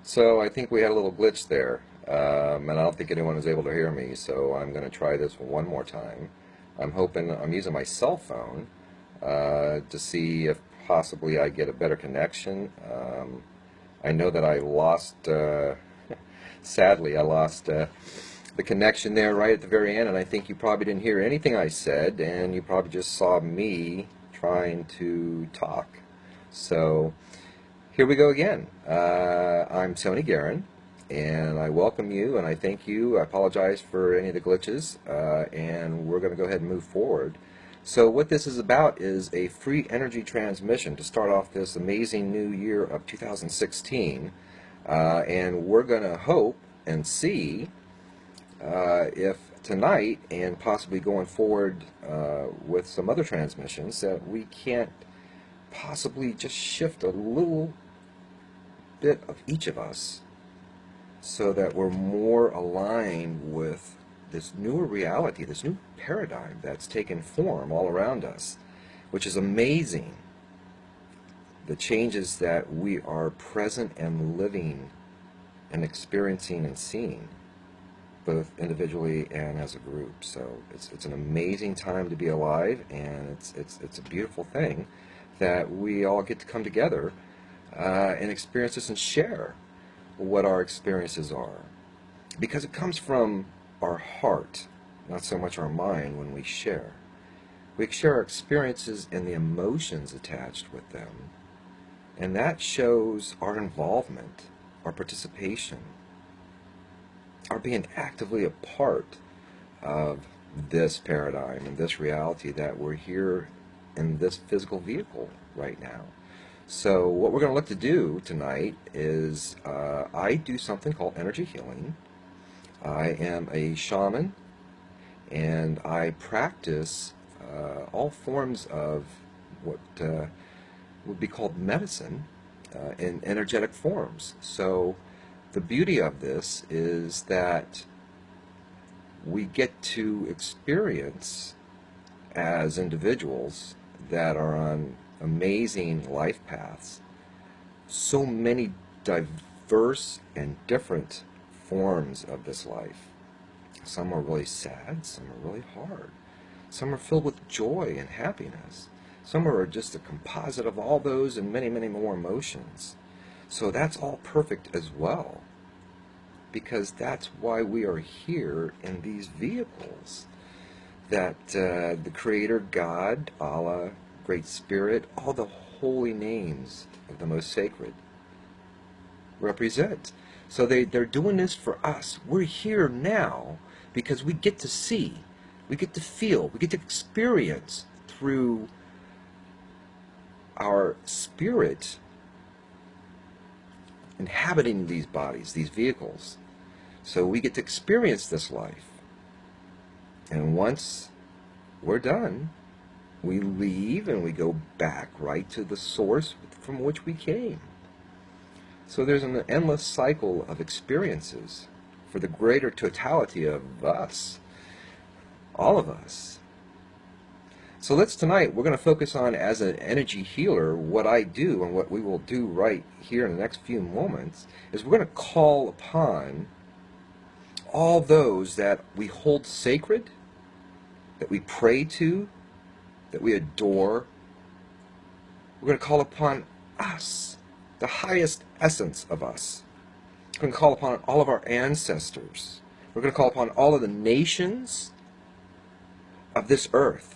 So I think we had a little glitch there, and I don't think anyone was able to hear me, so I'm going to try this one more time. I'm using my cell phone to see if possibly I get a better connection. I know that I lost, sadly, I lost the connection there right at the very end, and I think you probably didn't hear anything I said, and you probably just saw me trying to talk. So here we go again. I'm Tony Guerin, and I welcome you and I thank you. I apologize for any of the glitches, and we're going to go ahead and move forward. So what this is about is a free energy transmission to start off this amazing new year of 2016, and we're going to hope and see if tonight and possibly going forward with some other transmissions that we can't possibly just shift a little bit of each of us so that we're more aligned with this newer reality, this new paradigm that's taken form all around us, which is amazing. The changes that we are present and living and experiencing and seeing, both individually and as a group. So it's an amazing time to be alive, and it's a beautiful thing that we all get to come together and experience this and share what our experiences are. Because it comes from our heart, not so much our mind when we share. We share our experiences and the emotions attached with them. And that shows our involvement, our participation, our being actively a part of this paradigm and this reality that we're here in this physical vehicle right now. So what we're going to look to do tonight is I do something called energy healing. I am a shaman, and I practice all forms of what would be called medicine in energetic forms. So the beauty of this is that we get to experience as individuals that are on amazing life paths so many diverse and different forms of this life. Some are really sad, some are really hard, some are filled with joy and happiness, some are just a composite of all those and many, many more emotions. So that's all perfect as well, because that's why we are here in these vehicles that the Creator, God, Allah, Great Spirit, all the holy names of the most sacred represent. So they're doing this for us. We're here now because we get to see, we get to feel, we get to experience through our spirit inhabiting these bodies, these vehicles. So we get to experience this life. And once we're done, we leave and we go back right to the source from which we came. So there's an endless cycle of experiences for the greater totality of us, all of us. So tonight, we're going to focus on, as an energy healer, what I do and what we will do right here in the next few moments is we're going to call upon all those that we hold sacred, that we pray to, that we adore. We're going to call upon us, the highest essence of us. We're going to call upon all of our ancestors. We're going to call upon all of the nations of this earth.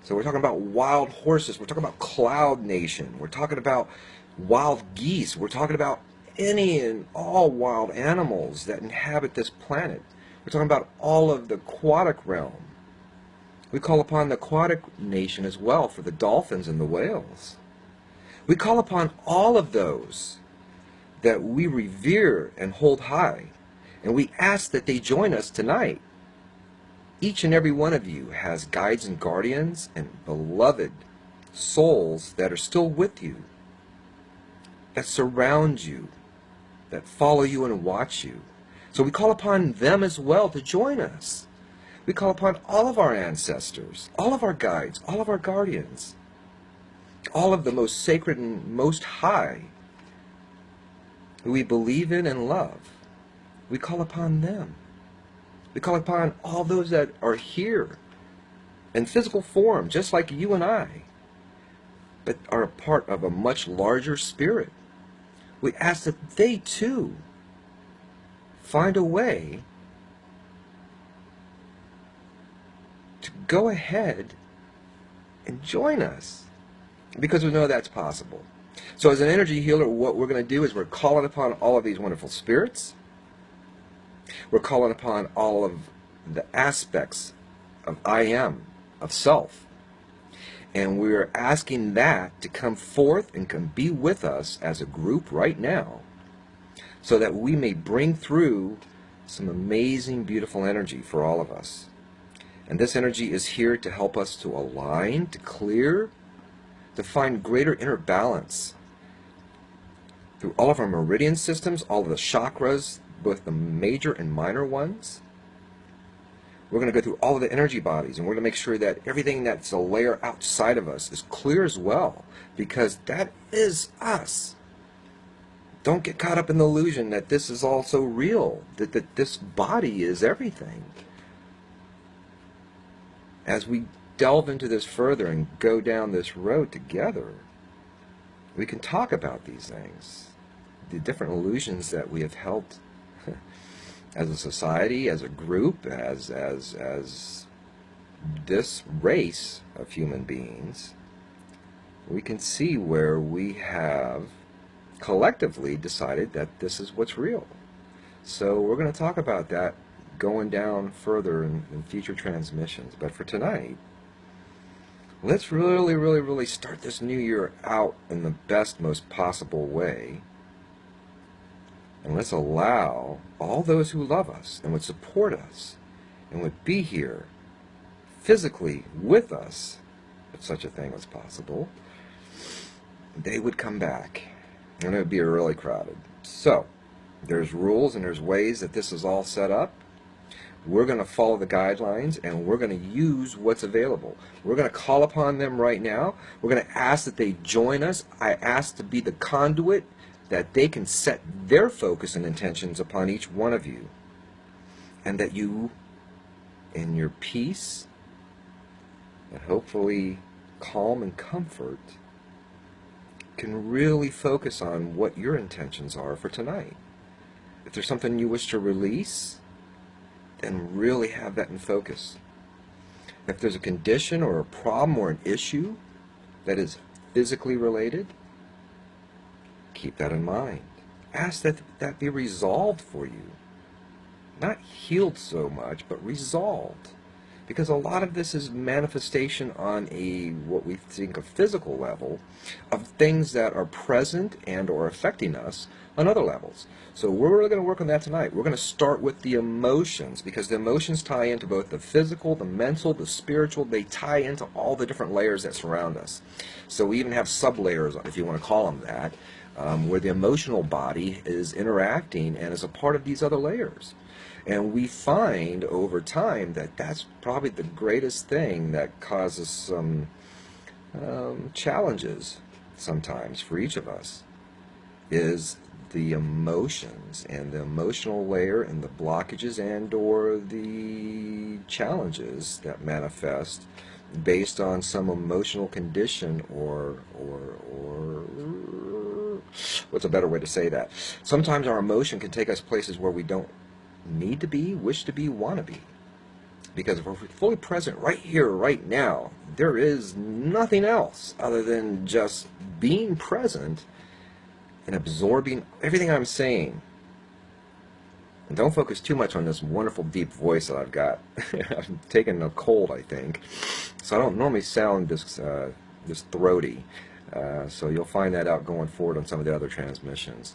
So we're talking about wild horses. We're talking about Cloud Nation. We're talking about wild geese. We're talking about any and all wild animals that inhabit this planet. We're talking about all of the aquatic realm. We call upon the aquatic nation as well for the dolphins and the whales. We call upon all of those that we revere and hold high, and we ask that they join us tonight. Each and every one of you has guides and guardians and beloved souls that are still with you, that surround you, that follow you and watch you. So we call upon them as well to join us. We call upon all of our ancestors, all of our guides, all of our guardians, all of the most sacred and most high who we believe in and love. We call upon them. We call upon all those that are here in physical form, just like you and I, but are a part of a much larger spirit. We ask that they too find a way to go ahead and join us, because we know that's possible. So as an energy healer, what we're going to do is we're calling upon all of these wonderful spirits. We're calling upon all of the aspects of I am, of self. And we're asking that to come forth and come be with us as a group right now, so that we may bring through some amazing, beautiful energy for all of us. And this energy is here to help us to align, to clear, to find greater inner balance through all of our meridian systems, all of the chakras, both the major and minor ones. We're going to go through all of the energy bodies, and we're going to make sure that everything that's a layer outside of us is clear as well, because that is us. Don't get caught up in the illusion that this is all so real, that this body is everything. As we delve into this further and go down this road together, we can talk about these things, the different illusions that we have held as a society, as a group, as this race of human beings. We can see where we have collectively decided that this is what's real. So we're going to talk about that going down further in future transmissions. But for tonight, let's really start this new year out in the best, most possible way. And let's allow all those who love us and would support us and would be here physically with us, if such a thing was possible, they would come back. And it would be really crowded. So, there's rules and there's ways that this is all set up. We're going to follow the guidelines, and we're going to use what's available. We're going to call upon them right now. We're going to ask that they join us. I ask to be the conduit that they can set their focus and intentions upon each one of you, and that you, in your peace and hopefully calm and comfort, can really focus on what your intentions are for tonight. If there's something you wish to release, then really have that in focus. If there's a condition or a problem or an issue that is physically related, keep that in mind. Ask that that be resolved for you. Not healed so much, but resolved. Because a lot of this is manifestation on a, what we think, a physical level of things that are present and or affecting us on other levels. So we're really going to work on that tonight. We're going to start with the emotions, because the emotions tie into both the physical, the mental, the spiritual. They tie into all the different layers that surround us. So we even have sub-layers, if you want to call them that, where the emotional body is interacting and is a part of these other layers. And we find over time that that's probably the greatest thing that causes some challenges sometimes for each of us, is the emotions and the emotional layer and the blockages and or the challenges that manifest based on some emotional condition or what's a better way to say that? Sometimes our emotion can take us places where we don't need to be, wish to be, want to be. Because if we're fully present right here, right now, there is nothing else other than just being present and absorbing everything I'm saying. And don't focus too much on this wonderful deep voice that I've got. I'm taking a cold, I think. So I don't normally sound this throaty. So you'll find that out going forward on some of the other transmissions.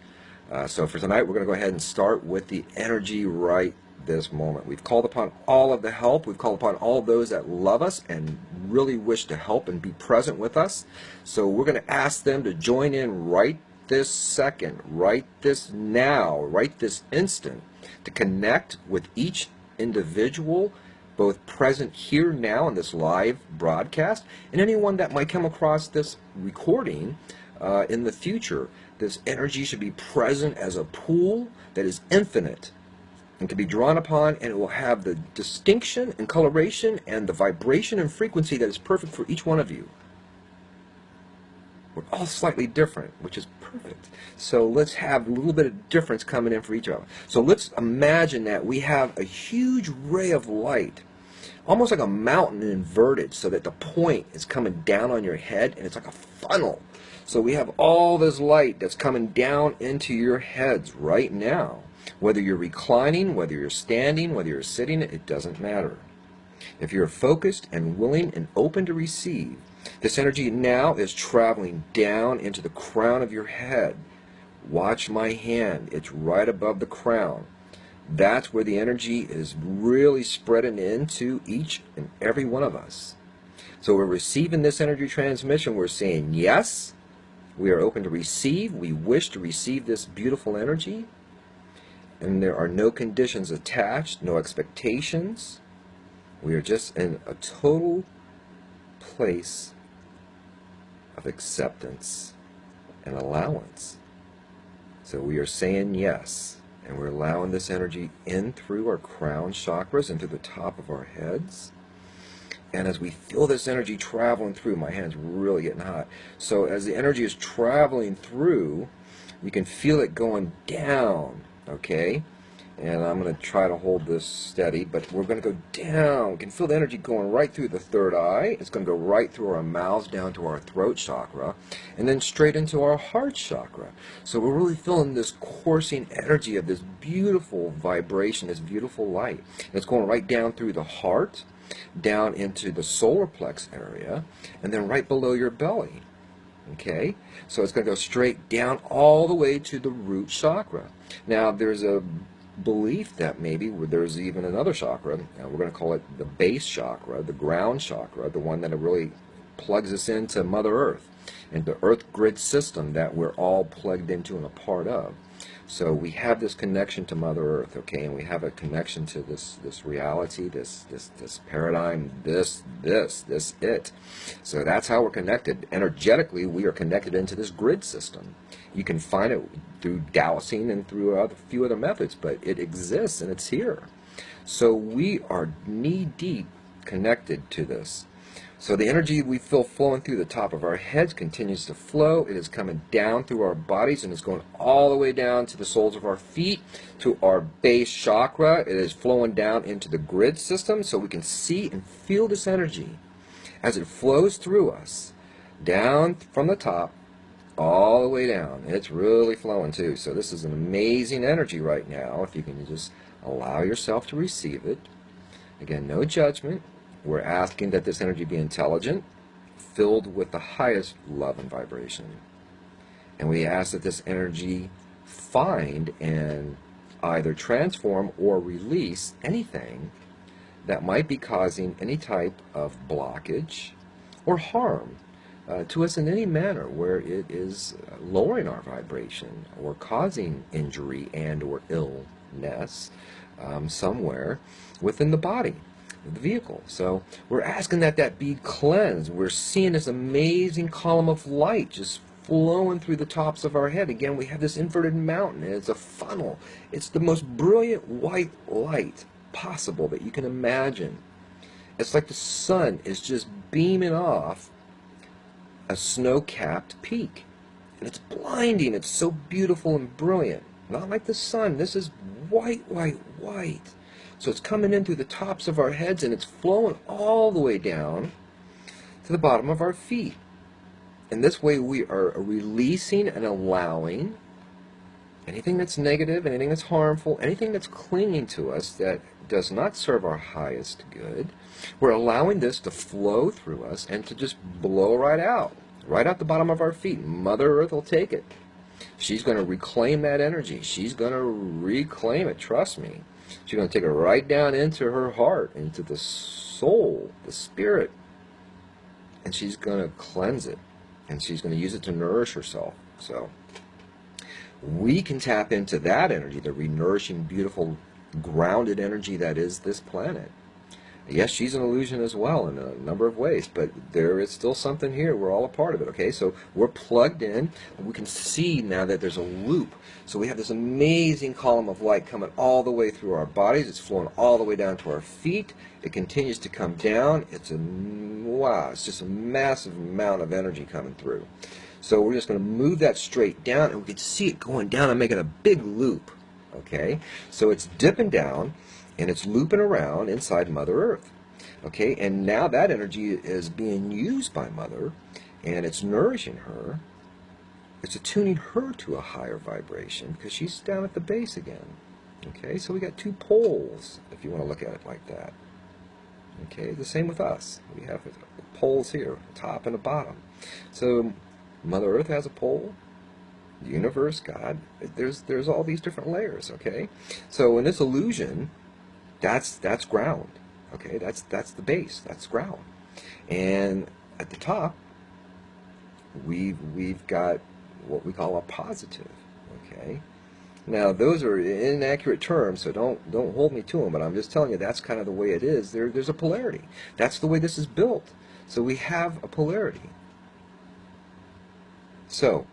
So for tonight, we're going to go ahead and start with the energy right this moment. We've called upon all of the help. We've called upon all of those that love us and really wish to help and be present with us. So we're going to ask them to join in right this second, right this now, right this instant, to connect with each individual, both present here now in this live broadcast, and anyone that might come across this recording in the future. This energy should be present as a pool that is infinite and can be drawn upon, and it will have the distinction and coloration and the vibration and frequency that is perfect for each one of you. We're all slightly different, which is perfect. So let's have a little bit of difference coming in for each of us. So let's imagine that we have a huge ray of light, almost like a mountain inverted, so that the point is coming down on your head, and it's like a funnel. So we have all this light that's coming down into your heads right now. Whether you're reclining, whether you're standing, whether you're sitting, it doesn't matter. If you're focused and willing and open to receive, this energy now is traveling down into the crown of your head. Watch my hand. It's right above the crown. That's where the energy is really spreading into each and every one of us. So we're receiving this energy transmission. We're saying yes. We are open to receive. We wish to receive this beautiful energy. And there are no conditions attached, no expectations. We are just in a total place of acceptance and allowance. So we are saying yes, and we're allowing this energy in through our crown chakras, into the top of our heads. And as we feel this energy traveling through, my hand's really getting hot. So as the energy is traveling through, you can feel it going down, okay? And I'm going to try to hold this steady, but we're going to go down. We can feel the energy going right through the third eye. It's going to go right through our mouths, down to our throat chakra, and then straight into our heart chakra. So we're really feeling this coursing energy of this beautiful vibration, this beautiful light. And it's going right down through the heart, down into the solar plex area, and then right below your belly. Okay, so it's going to go straight down all the way to the root chakra. Now, there's a belief that maybe there's even another chakra, and we're going to call it the base chakra, the ground chakra, the one that really plugs us into Mother Earth and the Earth grid system that we're all plugged into and a part of. So we have this connection to Mother Earth, okay, and we have a connection to this reality, this paradigm, this it. So that's how we're connected. Energetically, we are connected into this grid system. You can find it through dowsing and through a few other methods, but it exists and it's here. So we are knee-deep connected to this. So the energy we feel flowing through the top of our heads continues to flow. It is coming down through our bodies, and it's going all the way down to the soles of our feet, to our base chakra. It is flowing down into the grid system, so we can see and feel this energy as it flows through us, down from the top, all the way down. And it's really flowing too. So this is an amazing energy right now, if you can just allow yourself to receive it. Again, no judgment. We're asking that this energy be intelligent, filled with the highest love and vibration. And we ask that this energy find and either transform or release anything that might be causing any type of blockage or harm to us in any manner where it is lowering our vibration or causing injury and or illness somewhere within the body, the vehicle. So we're asking that that be cleansed. We're seeing this amazing column of light just flowing through the tops of our head. Again, we have this inverted mountain, and it's a funnel. It's the most brilliant white light possible that you can imagine. It's like the sun is just beaming off a snow-capped peak. And it's blinding. It's so beautiful and brilliant. Not like the sun. This is white, white, white. So it's coming in through the tops of our heads, and it's flowing all the way down to the bottom of our feet. And this way we are releasing and allowing anything that's negative, anything that's harmful, anything that's clinging to us that does not serve our highest good. We're allowing this to flow through us and to just blow right out the bottom of our feet. Mother Earth will take it. She's going to reclaim that energy. She's going to reclaim it, trust me. She's going to take it right down into her heart, into the soul, the spirit, and she's going to cleanse it, and she's going to use it to nourish herself. So we can tap into that energy, the renourishing, beautiful, grounded energy that is this planet. Yes, she's an illusion as well in a number of ways, but there is still something here. We're all a part of it, okay? So we're plugged in, and we can see now that there's a loop. So we have this amazing column of light coming all the way through our bodies. It's flowing all the way down to our feet. It continues to come down. Wow, it's just a massive amount of energy coming through. So we're just going to move that straight down, and we can see it going down and making a big loop, okay? So it's dipping down, and it's looping around inside Mother Earth. Okay, and now that energy is being used by Mother, and it's nourishing her. It's attuning her to a higher vibration because she's down at the base again. Okay, so we got two poles, if you want to look at it like that. Okay, the same with us. We have poles here, a top and a bottom. So Mother Earth has a pole. The universe, God, there's all these different layers. Okay, so in this illusion, that's ground. Okay, that's the base. That's ground. And at the top, we've got what we call a positive. Okay. Now those are inaccurate terms, so don't hold me to them. But I'm just telling you that's kind of the way it is. There's a polarity. That's the way this is built. So we have a polarity. So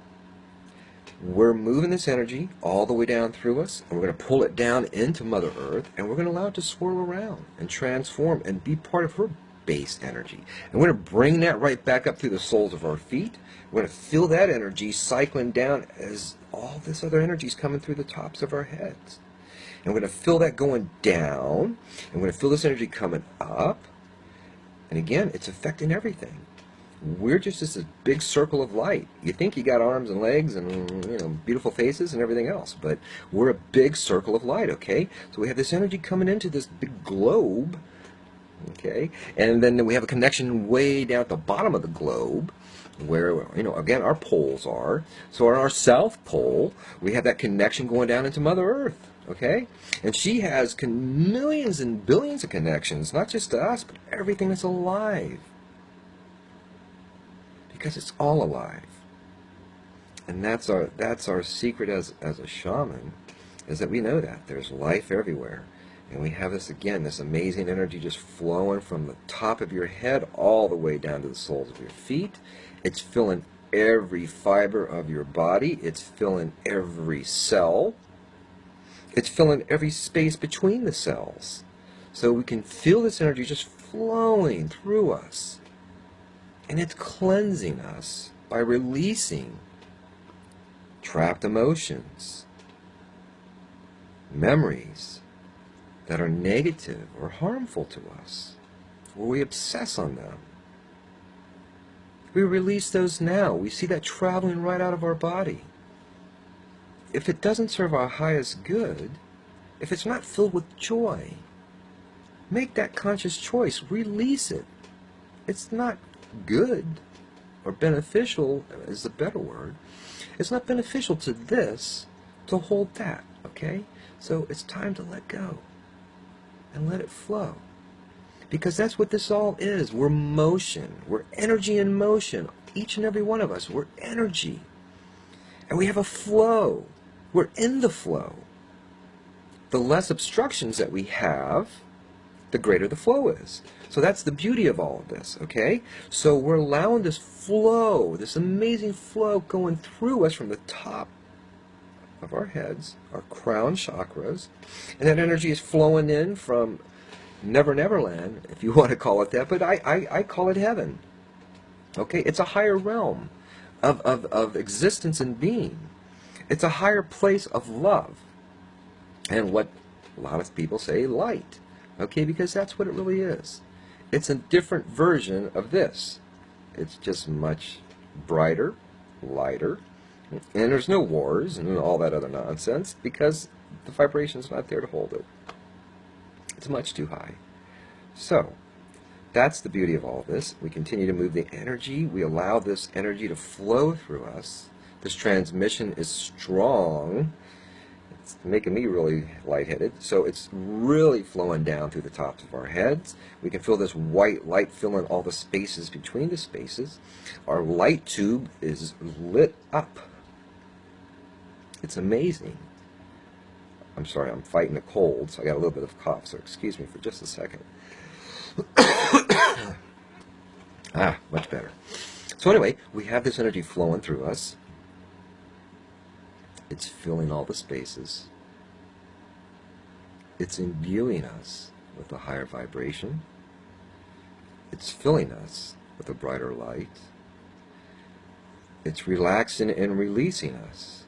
we're moving this energy all the way down through us, and we're going to pull it down into Mother Earth, and we're going to allow it to swirl around and transform and be part of her base energy. And we're going to bring that right back up through the soles of our feet. We're going to feel that energy cycling down as all this other energy is coming through the tops of our heads. And we're going to feel that going down, and we're going to feel this energy coming up. And again, it's affecting everything. We're just this big circle of light. You think you got arms and legs and beautiful faces and everything else, but we're a big circle of light, okay? So we have this energy coming into this big globe, okay? And then we have a connection way down at the bottom of the globe where, again, our poles are. So on our south pole, we have that connection going down into Mother Earth, okay? And she has millions and billions of connections, not just to us, but everything that's alive. Because it's all alive. And that's our secret as a shaman, is that we know that there's life everywhere. And we have this amazing energy just flowing from the top of your head all the way down to the soles of your feet. It's filling every fiber of your body. It's filling every cell. It's filling every space between the cells. So we can feel this energy just flowing through us. And it's cleansing us by releasing trapped emotions, memories that are negative or harmful to us, or we obsess on them. We release those now. We see that traveling right out of our body. If it doesn't serve our highest good, if it's not filled with joy, make that conscious choice. Release it. It's not good or beneficial is the better word. It's not beneficial to this to hold that, okay? So it's time to let go and let it flow, because that's what this all is. We're motion. We're energy in motion. Each and every one of us, we're energy, and we have a flow. We're in the flow. The less obstructions that we have, the greater the flow is. So that's the beauty of all of this, okay? So we're allowing this flow, this amazing flow going through us from the top of our heads, our crown chakras, and that energy is flowing in from Never Never Land, if you want to call it that, but I call it heaven, okay? It's a higher realm of existence and being. It's a higher place of love, and what a lot of people say, light. Okay, because that's what it really is. It's a different version of this. It's just much brighter, lighter, and there's no wars and all that other nonsense because the vibration's not there to hold it. It's much too high. So, that's the beauty of all this. We continue to move the energy. We allow this energy to flow through us. This transmission is strong. It's making me really lightheaded. So it's really flowing down through the tops of our heads. We can feel this white light filling all the spaces between the spaces. Our light tube is lit up. It's amazing. I'm sorry, I'm fighting a cold, so I got a little bit of cough, so excuse me for just a second. Much better. So anyway, we have this energy flowing through us. It's filling all the spaces. It's imbuing us with a higher vibration. It's filling us with a brighter light. It's relaxing and releasing us.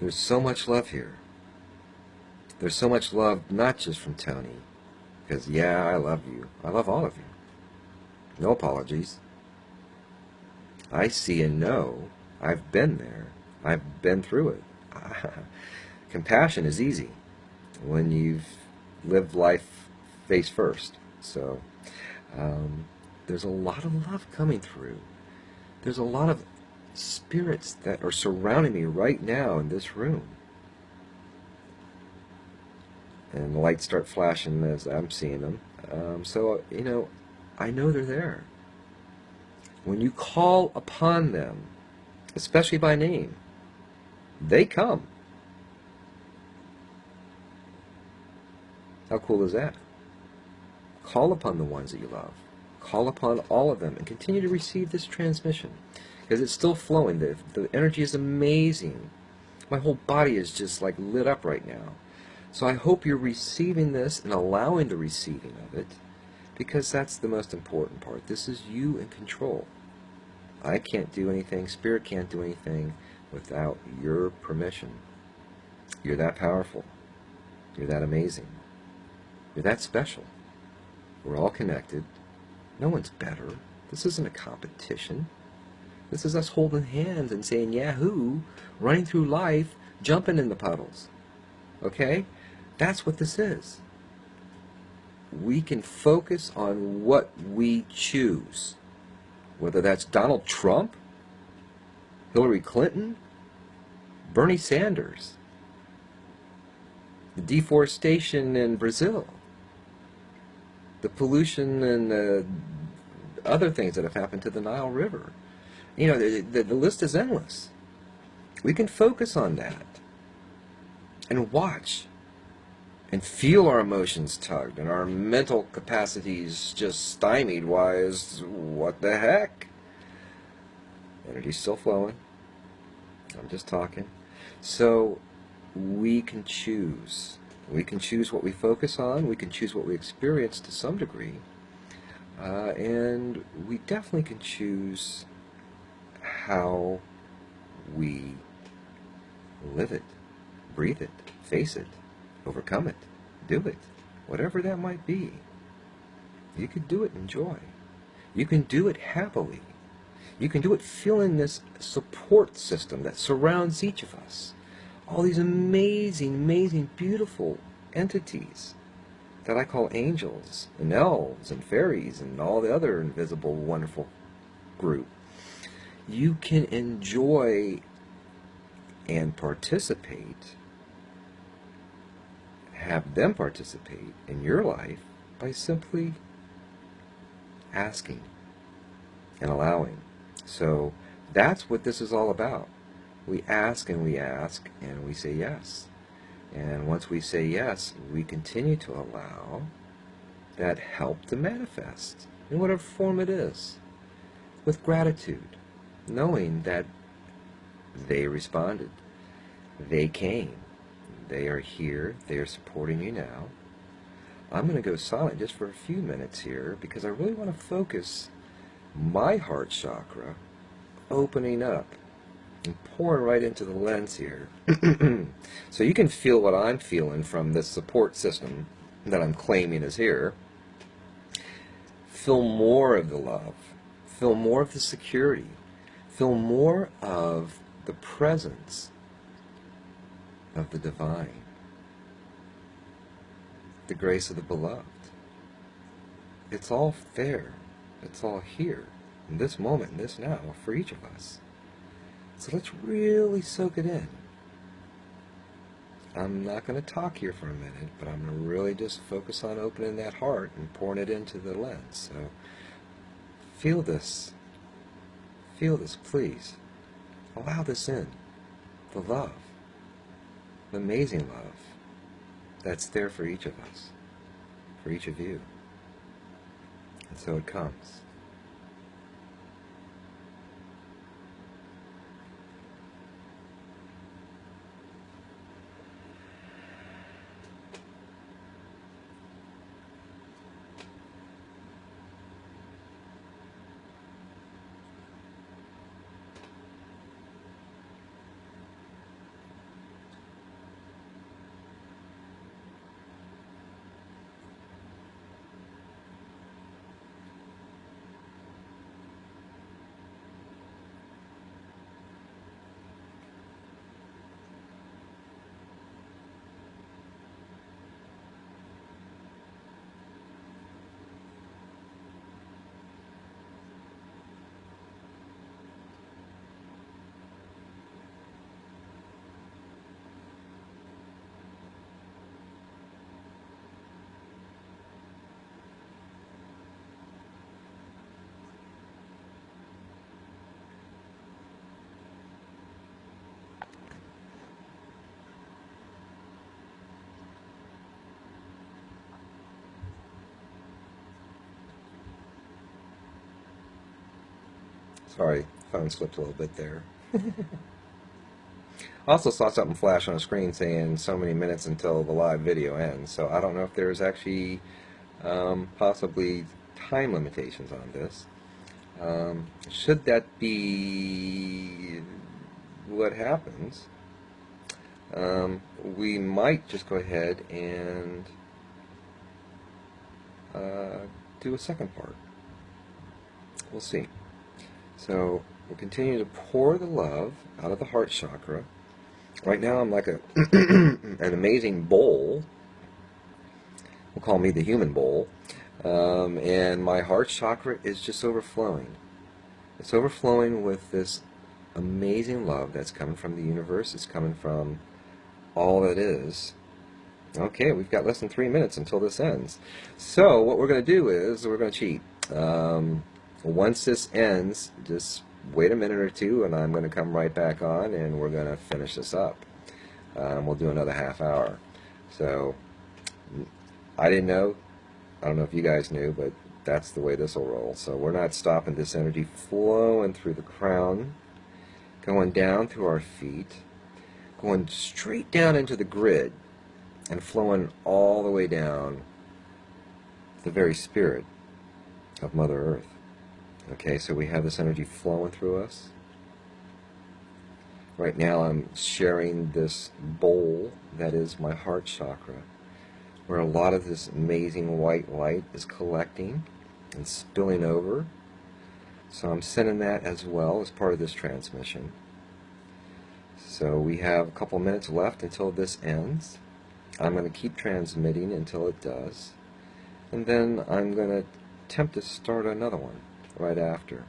There's so much love here. There's so much love, not just from Tony, because yeah, I love you. I love all of you. No apologies. I see and know. I've been there. I've been through it. Compassion is easy when you've lived life face first. So there's a lot of love coming through. There's a lot of spirits that are surrounding me right now in this room. And the lights start flashing as I'm seeing them. So, I know they're there. When you call upon them, especially by name, they come. How cool is that? Call upon the ones that you love. Call upon all of them and continue to receive this transmission, because it's still flowing. The energy is amazing. My whole body is just like lit up right now. So I hope you're receiving this and allowing the receiving of it, because that's the most important part. This is you in control. I can't do anything, Spirit can't do anything without your permission. You're that powerful. You're that amazing. You're that special. We're all connected. No one's better. This isn't a competition. This is us holding hands and saying Yahoo, running through life, jumping in the puddles. Okay? That's what this is. We can focus on what we choose. Whether that's Donald Trump, Hillary Clinton, Bernie Sanders, the deforestation in Brazil, the pollution and the other things that have happened to the Nile River. The list is endless. We can focus on that and watch and feel our emotions tugged and our mental capacities just stymied. What the heck? Energy's still flowing. I'm just talking. So we can choose. We can choose what we focus on. We can choose what we experience to some degree. And we definitely can choose how we live it, breathe it, face it, overcome it, do it, whatever that might be. You can do it in joy. You can do it happily. You can do it feeling this support system that surrounds each of us. All these amazing, amazing, beautiful entities that I call angels and elves and fairies and all the other invisible, wonderful group. You can enjoy and participate, have them participate in your life by simply asking and allowing. So that's what this is all about. We ask and we say yes. And once we say yes, we continue to allow that help to manifest in whatever form it is, with gratitude, knowing that they responded, they came, they are here, they are supporting you now. I'm going to go silent just for a few minutes here because I really want to focus my heart chakra opening up and pouring right into the lens here. So you can feel what I'm feeling from this support system that I'm claiming is here. Feel more of the love. Feel more of the security. Feel more of the presence of the divine. The grace of the beloved. It's all there. It's all here. In this moment, in this now, for each of us. So let's really soak it in. I'm not going to talk here for a minute, but I'm going to really just focus on opening that heart and pouring it into the lens. So feel this. Feel this, please. Allow this in. The love. The amazing love that's there for each of us. for each of you. And so it comes. Sorry, phone slipped a little bit there. I also saw something flash on the screen saying so many minutes until the live video ends, so I don't know if there's actually possibly time limitations on this. Should that be what happens, we might just go ahead and do a second part. We'll see. So we'll continue to pour the love out of the heart chakra. Right now I'm like an amazing bowl. We'll call me the human bowl. And my heart chakra is just overflowing. It's overflowing with this amazing love that's coming from the universe. It's coming from all that is. Okay, we've got less than 3 minutes until this ends. So what we're going to do is we're going to cheat. Once this ends, just wait a minute or two, and I'm going to come right back on, and we're going to finish this up. We'll do another half hour. So I didn't know. I don't know if you guys knew, but that's the way this will roll. So we're not stopping this energy flowing through the crown, going down through our feet, going straight down into the grid, and flowing all the way down the very spirit of Mother Earth. Okay, so we have this energy flowing through us. Right now I'm sharing this bowl that is my heart chakra, where a lot of this amazing white light is collecting and spilling over. So I'm sending that as well as part of this transmission. So we have a couple minutes left until this ends. I'm going to keep transmitting until it does. And then I'm going to attempt to start another one right after.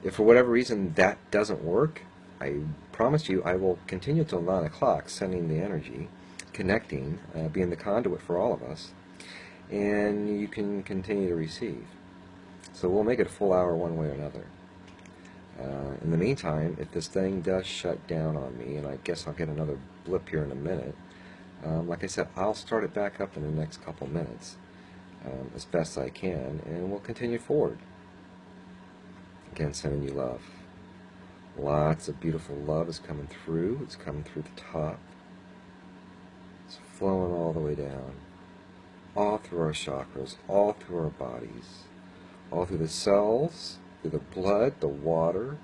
If for whatever reason that doesn't work, I promise you I will continue till 9 o'clock sending the energy, connecting, being the conduit for all of us, and you can continue to receive. So we'll make it a full hour one way or another. In the meantime, if this thing does shut down on me, and I guess I'll get another blip here in a minute, like I said, I'll start it back up in the next couple minutes as best I can, and we'll continue forward. Again, sending you love. Lots of beautiful love is coming through. It's coming through the top. It's flowing all the way down. All through our chakras, all through our bodies, all through the cells, through the blood, the water,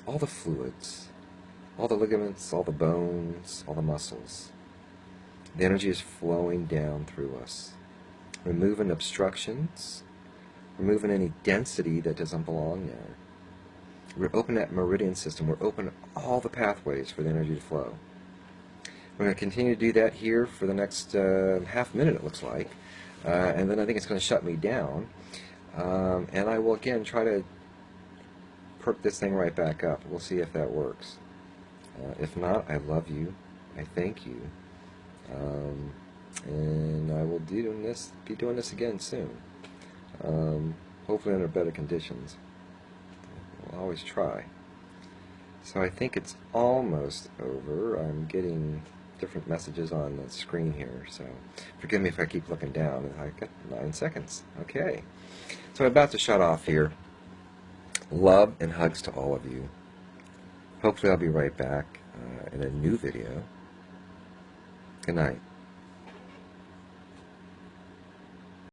all the fluids, all the ligaments, all the bones, all the muscles. The energy is flowing down through us, removing obstructions, removing any density that doesn't belong there. We're open that meridian system. We're open all the pathways for the energy to flow. We're going to continue to do that here for the next half minute, it looks like. And then I think it's going to shut me down. And I will again try to perk this thing right back up. We'll see if that works. If not, I love you. I thank you. And I will be doing this again soon. Hopefully under better conditions. I'll always try. So I think it's almost over. I'm getting different messages on the screen here, so forgive me if I keep looking down. I got 9 seconds. Okay. So I'm about to shut off here. Love and hugs to all of you. Hopefully I'll be right back in a new video. Good night.